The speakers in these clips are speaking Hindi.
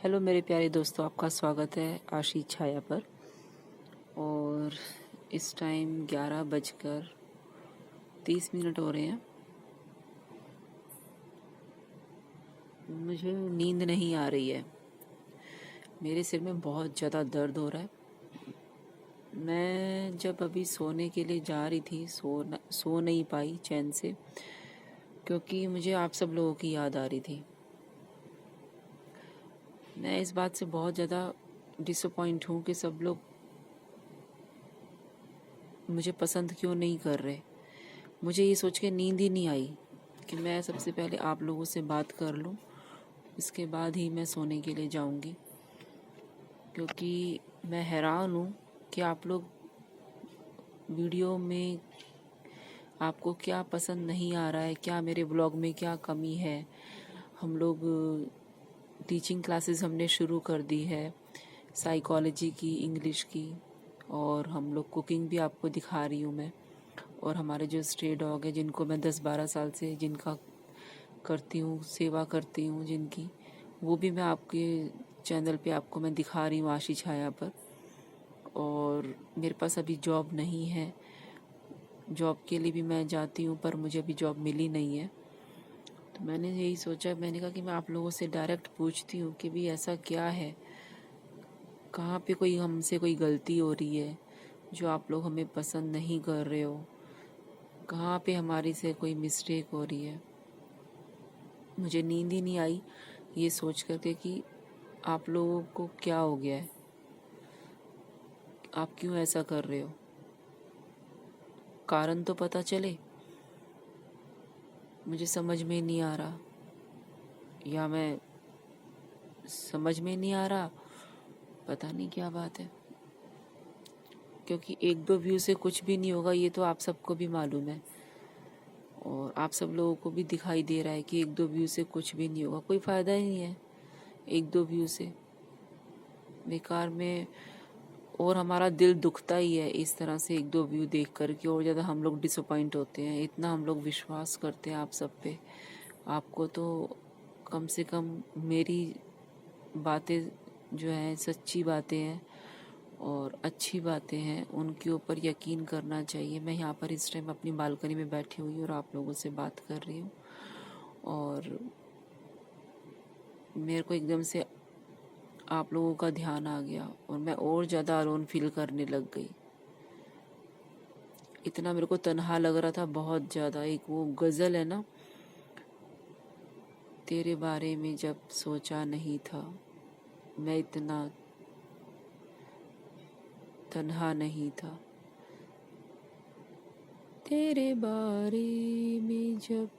हेलो मेरे प्यारे दोस्तों, आपका स्वागत है आशी छाया पर। और इस टाइम 11:30 हो रहे हैं। मुझे नींद नहीं आ रही है। मेरे सिर में बहुत ज़्यादा दर्द हो रहा है। मैं जब अभी सोने के लिए जा रही थी, सो नहीं पाई चैन से, क्योंकि मुझे आप सब लोगों की याद आ रही थी। मैं इस बात से बहुत ज़्यादा डिसअपॉइंट हूँ कि सब लोग मुझे पसंद क्यों नहीं कर रहे। मुझे ये सोच के नींद ही नहीं आई कि मैं सबसे पहले आप लोगों से बात कर लूं, इसके बाद ही मैं सोने के लिए जाऊंगी। क्योंकि मैं हैरान हूँ कि आप लोग वीडियो में आपको क्या पसंद नहीं आ रहा है, क्या मेरे ब्लॉग में क्या कमी है। हम लोग टीचिंग क्लासेस हमने शुरू कर दी है, साइकोलॉजी की, इंग्लिश की, और हम लोग कुकिंग भी आपको दिखा रही हूँ मैं। और हमारे जो स्ट्रे डॉग है, जिनको मैं 10-12 साल से जिनका करती हूँ, सेवा करती हूँ जिनकी, वो भी मैं आपके चैनल पे आपको मैं दिखा रही हूँ आशी छाया पर। और मेरे पास अभी जॉब नहीं है, जॉब के लिए भी मैं जाती हूँ पर मुझे अभी जॉब मिली नहीं है। तो मैंने यही सोचा, मैंने कहा कि मैं आप लोगों से डायरेक्ट पूछती हूँ कि भी ऐसा क्या है, कहाँ पे कोई हमसे कोई गलती हो रही है जो आप लोग हमें पसंद नहीं कर रहे हो, कहाँ पे हमारी से कोई मिस्टेक हो रही है। मुझे नींद ही नहीं आई ये सोच करके कि आप लोगों को क्या हो गया है, आप क्यों ऐसा कर रहे हो, कारण तो पता चले। मुझे समझ में नहीं आ रहा, या मैं समझ में नहीं आ रहा, पता नहीं क्या बात है। क्योंकि 1-2 व्यू से कुछ भी नहीं होगा, ये तो आप सबको भी मालूम है, और आप सब लोगों को भी दिखाई दे रहा है कि 1-2 व्यू से कुछ भी नहीं होगा, कोई फ़ायदा ही नहीं है 1-2 व्यू से, बेकार में। और हमारा दिल दुखता ही है इस तरह से 1-2 व्यू देख कर के, और ज़्यादा हम लोग डिसअपॉइंट होते हैं। इतना हम लोग विश्वास करते हैं आप सब पे, आपको तो कम से कम मेरी बातें जो हैं सच्ची बातें हैं और अच्छी बातें हैं, उनके ऊपर यकीन करना चाहिए। मैं यहाँ पर इस टाइम अपनी बालकनी में बैठी हुई और आप लोगों से बात कर रही हूँ, और मेरे को एकदम से आप लोगों का ध्यान आ गया और मैं और ज़्यादा अलोन फील करने लग गई। इतना मेरे को तन्हा लग रहा था, बहुत ज़्यादा। एक वो गज़ल है ना, तेरे बारे में जब सोचा नहीं था, मैं इतना तन्हा नहीं था। तेरे बारे में जब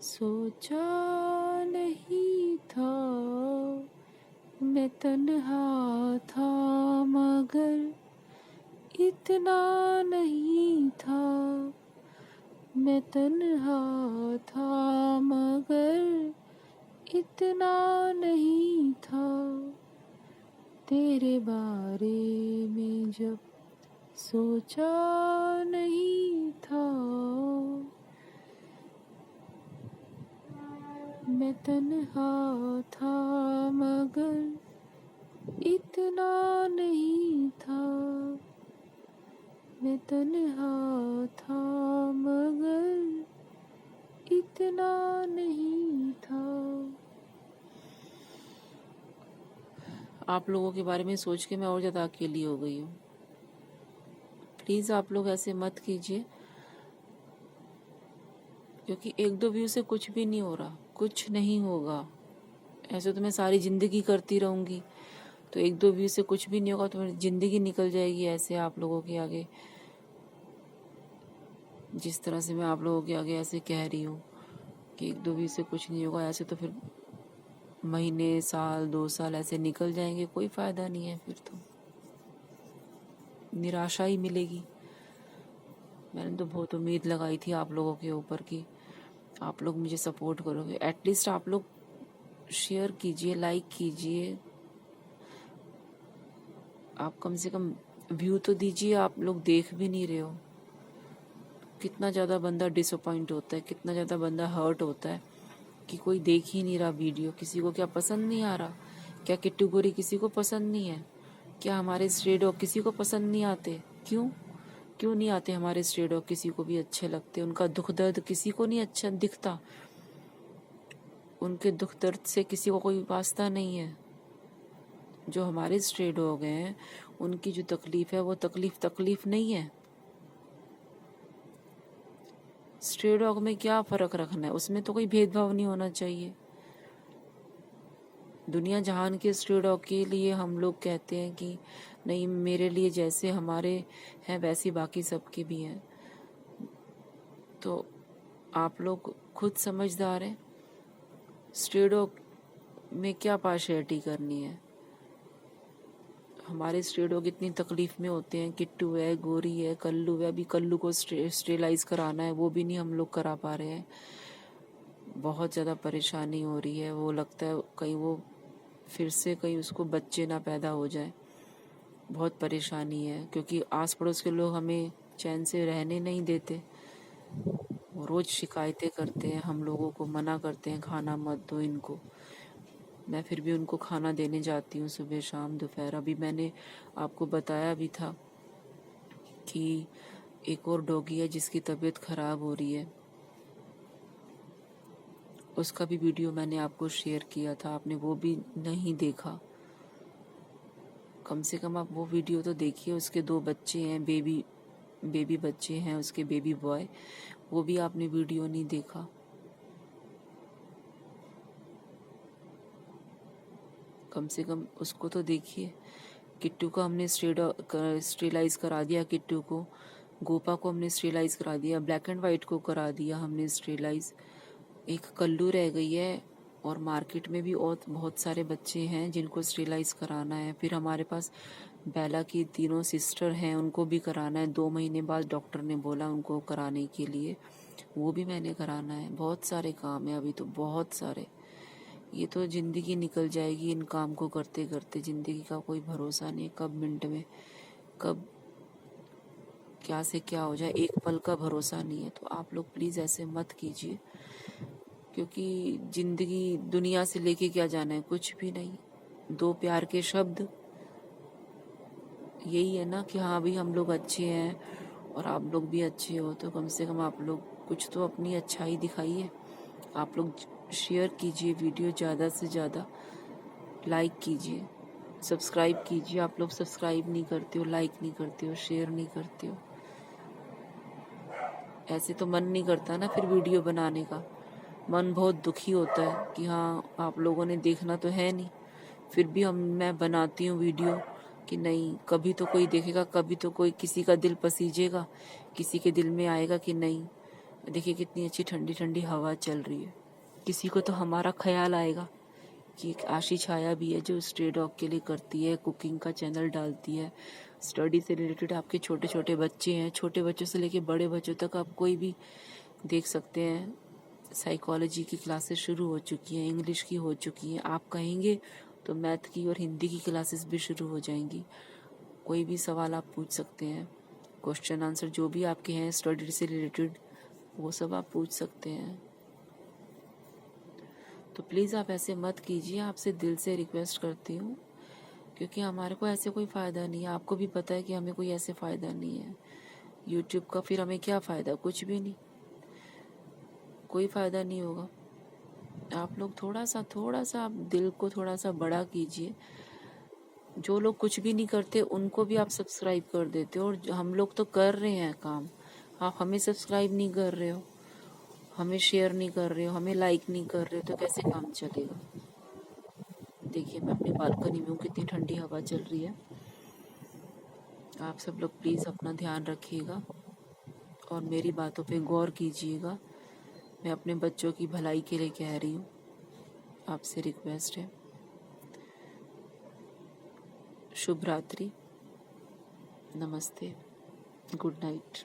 सोचा नहीं था, मैं तन्हा था, मगर इतना नहीं था। मैं तन्हा था मगर इतना नहीं था। तेरे बारे में जब सोचा नहीं था, मैं तन्हा था मगर इतना नहीं था। मैं तन्हा था मगर इतना नहीं था। आप लोगों के बारे में सोच के मैं और ज़्यादा अकेली हो गई हूँ। प्लीज़ आप लोग ऐसे मत कीजिए, क्योंकि 1-2 व्यू से कुछ भी नहीं हो रहा, कुछ नहीं होगा। ऐसे तो मैं सारी ज़िंदगी करती रहूँगी, तो 1-2 व्यू से कुछ भी नहीं होगा तो मेरी ज़िंदगी निकल जाएगी ऐसे आप लोगों के आगे। जिस तरह से मैं आप लोगों के आगे ऐसे कह रही हूँ कि 1-2 व्यू से कुछ नहीं होगा, ऐसे तो फिर महीने, साल, 2 साल ऐसे निकल जाएंगे, कोई फ़ायदा नहीं है। फिर तो निराशा ही मिलेगी। मैंने तो बहुत उम्मीद लगाई थी आप लोगों के ऊपर कि आप लोग मुझे सपोर्ट करोगे। एटलीस्ट आप लोग शेयर कीजिए, लाइक कीजिए, आप कम से कम व्यू तो दीजिए। आप लोग देख भी नहीं रहे हो। कितना ज़्यादा बंदा डिसअपॉइंट होता है, कितना ज़्यादा बंदा हर्ट होता है कि कोई देख ही नहीं रहा वीडियो। किसी को क्या पसंद नहीं आ रहा, क्या किट्टू गोरी किसी को पसंद नहीं है? क्या हमारे स्ट्रे डॉग किसी को पसंद नहीं आते? क्यों क्यों नहीं आते हमारे स्ट्रे डॉग? किसी को भी अच्छे लगते। उनका दुख दर्द किसी को नहीं अच्छा दिखता। उनके दुख दर्द से किसी को कोई वास्ता नहीं है। जो हमारे स्ट्रे डॉग हैं उनकी जो तकलीफ है वो तकलीफ नहीं है। स्ट्रे डॉग में क्या फ़र्क रखना है? उसमें तो कोई भेदभाव नहीं होना चाहिए। दुनिया जहान के स्ट्रे डॉग के लिए हम लोग कहते हैं कि नहीं, मेरे लिए जैसे हमारे हैं वैसे बाकी सबके भी हैं। तो आप लोग खुद समझदार हैं। स्ट्रे डॉग में क्या पार्शियलिटी करनी है? हमारे स्ट्रे डॉग इतनी तकलीफ में होते हैं। किट्टू है, गोरी है, कल्लू है। अभी कल्लू को स्टेलाइज कराना है, वो भी नहीं हम लोग करा पा रहे हैं। बहुत ज़्यादा परेशानी हो रही है। वो लगता है कहीं वो फिर से कहीं उसको बच्चे ना पैदा हो जाए। बहुत परेशानी है क्योंकि आस पड़ोस के लोग हमें चैन से रहने नहीं देते। वो रोज़ शिकायतें करते हैं, हम लोगों को मना करते हैं खाना मत दो इनको। मैं फिर भी उनको खाना देने जाती हूँ सुबह शाम दोपहर। अभी मैंने आपको बताया भी था कि एक और डॉगी है जिसकी तबीयत ख़राब हो रही है। उसका भी वीडियो मैंने आपको शेयर किया था, आपने वो भी नहीं देखा। कम से कम आप वो वीडियो तो देखिए। उसके 2 बच्चे हैं, बेबी बच्चे हैं उसके, बेबी बॉय। वो भी आपने वीडियो नहीं देखा। कम से कम उसको तो देखिए। किट्टू को हमने स्टेलाइज करा दिया। किट्टू को, गोपा को हमने स्टेलाइज करा दिया। ब्लैक एंड वाइट को करा दिया हमने स्टेलाइज। एक कल्लू रह गई है। और मार्केट में भी और बहुत सारे बच्चे हैं जिनको स्टेलाइज कराना है। फिर हमारे पास बेला की 3 सिस्टर हैं, उनको भी कराना है। 2 महीने बाद डॉक्टर ने बोला उनको कराने के लिए, वो भी मैंने कराना है। बहुत सारे काम है अभी तो, बहुत सारे। ये तो ज़िंदगी निकल जाएगी इन काम को करते करते। ज़िंदगी का कोई भरोसा नहीं, कब मिनट में कब क्या से क्या हो जाए, एक पल का भरोसा नहीं है। तो आप लोग प्लीज़ ऐसे मत कीजिए, क्योंकि ज़िंदगी दुनिया से लेके क्या जाना है, कुछ भी नहीं। 2 प्यार के शब्द यही है ना कि हाँ भी हम लोग अच्छे हैं और आप लोग भी अच्छे हो। तो कम से कम आप लोग कुछ तो अपनी अच्छाई दिखाइए। आप लोग शेयर कीजिए वीडियो ज़्यादा से ज़्यादा, लाइक कीजिए, सब्सक्राइब कीजिए। आप लोग सब्सक्राइब नहीं करते हो, लाइक नहीं करते हो, शेयर नहीं करते हो। ऐसे तो मन नहीं करता ना फिर वीडियो बनाने का। मन बहुत दुखी होता है कि हाँ आप लोगों ने देखना तो है नहीं, फिर भी मैं बनाती हूँ वीडियो कि नहीं, कभी तो कोई देखेगा, कभी तो कोई किसी का दिल पसीजेगा, किसी के दिल में आएगा कि नहीं देखिए कितनी अच्छी ठंडी ठंडी हवा चल रही है। किसी को तो हमारा ख्याल आएगा कि एक आशी छाया भी है जो स्ट्रे डॉग के लिए करती है, कुकिंग का चैनल डालती है, स्टडी से रिलेटेड। आपके छोटे छोटे बच्चे हैं, छोटे बच्चों से लेके बड़े बच्चों तक आप कोई भी देख सकते हैं। साइकोलॉजी की क्लासेस शुरू हो चुकी हैं, इंग्लिश की हो चुकी हैं। आप कहेंगे तो मैथ की और हिंदी की क्लासेस भी शुरू हो जाएंगी। कोई भी सवाल आप पूछ सकते हैं, क्वेश्चन आंसर जो भी आपके हैं स्टडी से रिलेटेड, वो सब आप पूछ सकते हैं। तो प्लीज़ आप ऐसे मत कीजिए, आपसे दिल से रिक्वेस्ट करती हूँ, क्योंकि हमारे को ऐसे कोई फ़ायदा नहीं है। आपको भी पता है कि हमें कोई ऐसे फ़ायदा नहीं है यूट्यूब का। फिर हमें क्या फ़ायदा? कुछ भी नहीं, कोई फ़ायदा नहीं होगा। आप लोग थोड़ा सा आप दिल को थोड़ा सा बड़ा कीजिए। जो लोग कुछ भी नहीं करते उनको भी आप सब्सक्राइब कर देते हो, और हम लोग तो कर रहे हैं काम, आप हमें सब्सक्राइब नहीं कर रहे हो, हमें शेयर नहीं कर रहे हो, हमें लाइक नहीं कर रहे हो, तो कैसे काम चलेगा? देखिए मैं अपनी बालकनी में हूँ, कितनी ठंडी हवा चल रही है। आप सब लोग प्लीज़ अपना ध्यान रखिएगा और मेरी बातों पे गौर कीजिएगा। मैं अपने बच्चों की भलाई के लिए कह रही हूँ, आपसे रिक्वेस्ट है। शुभ रात्रि, नमस्ते, गुड नाइट।